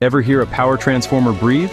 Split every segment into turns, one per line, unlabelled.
Ever hear a power transformer breathe?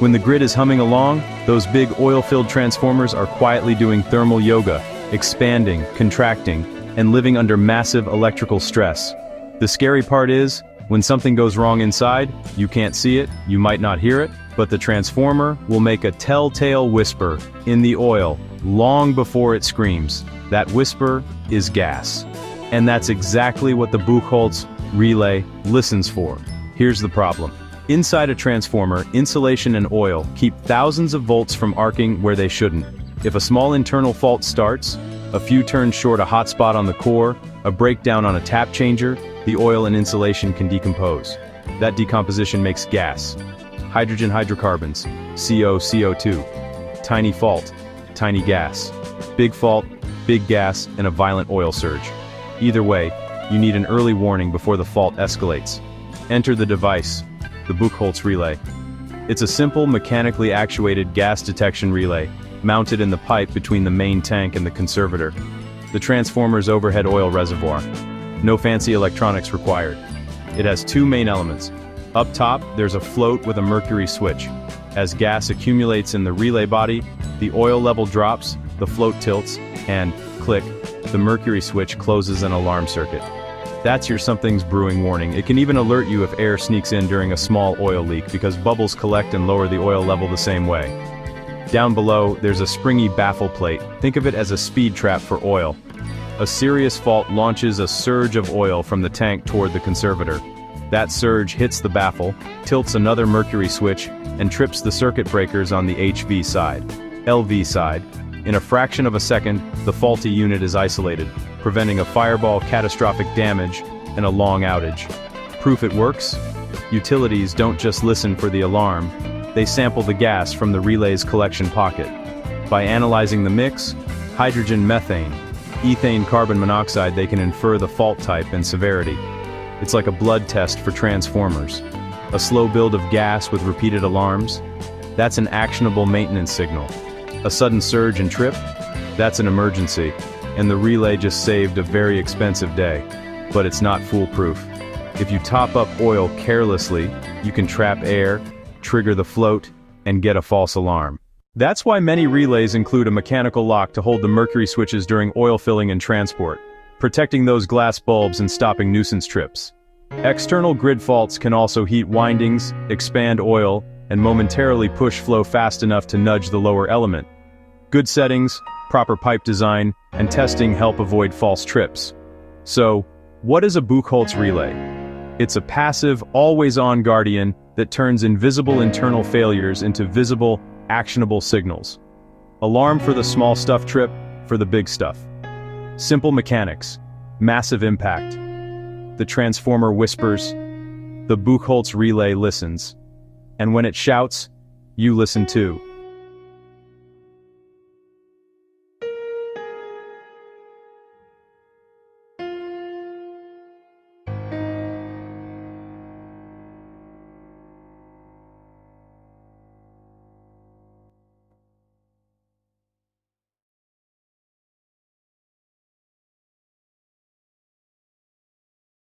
When the grid is humming along, those big oil-filled transformers are quietly doing thermal yoga, expanding, contracting, and living under massive electrical stress. The scary part is, when something goes wrong inside, you can't see it, you might not hear it, but the transformer will make a telltale whisper in the oil long before it screams. That whisper is gas. And that's exactly what the Buchholz Relay listens for. Here's the problem. Inside a transformer, insulation and oil keep thousands of volts from arcing where they shouldn't. If a small internal fault starts, a few turns short a hot spot on the core, a breakdown on a tap changer, the oil and insulation can decompose. That decomposition makes gas. Hydrogen hydrocarbons, CO, CO2. Tiny fault, tiny gas. Big fault, big gas, and a violent oil surge. Either way, you need an early warning before the fault escalates. Enter the device, the Buchholz Relay. It's a simple, mechanically actuated gas detection relay, mounted in the pipe between the main tank and the conservator. The transformer's overhead oil reservoir. No fancy electronics required. It has two main elements. Up top, there's a float with a mercury switch. As gas accumulates in the relay body, the oil level drops, the float tilts, and, click, the mercury switch closes an alarm circuit. That's your something's brewing warning. It can even alert you if air sneaks in during a small oil leak because bubbles collect and lower the oil level the same way. Down below, there's a springy baffle plate. Think of it as a speed trap for oil. A serious fault launches a surge of oil from the tank toward the conservator. That surge hits the baffle, tilts another mercury switch, and trips the circuit breakers on the HV side. LV side. In a fraction of a second, the faulty unit is isolated, preventing a fireball, catastrophic damage, and a long outage. Proof it works? Utilities don't just listen for the alarm, they sample the gas from the relay's collection pocket. By analyzing the mix, hydrogen methane, ethane carbon monoxide, they can infer the fault type and severity. It's like a blood test for transformers. A slow build of gas with repeated alarms? That's an actionable maintenance signal. A sudden surge and trip? That's an emergency, and the relay just saved a very expensive day. But it's not foolproof. If you top up oil carelessly, you can trap air, trigger the float, and get a false alarm. That's why many relays include a mechanical lock to hold the mercury switches during oil filling and transport, protecting those glass bulbs and stopping nuisance trips. External grid faults can also heat windings, expand oil, and momentarily push flow fast enough to nudge the lower element. Good settings, proper pipe design, and testing help avoid false trips. So, what is a Buchholz relay? It's a passive, always-on guardian that turns invisible internal failures into visible, actionable signals. Alarm for the small stuff, trip for the big stuff. Simple mechanics, massive impact. The transformer whispers, the Buchholz relay listens. And when it shouts, you listen too.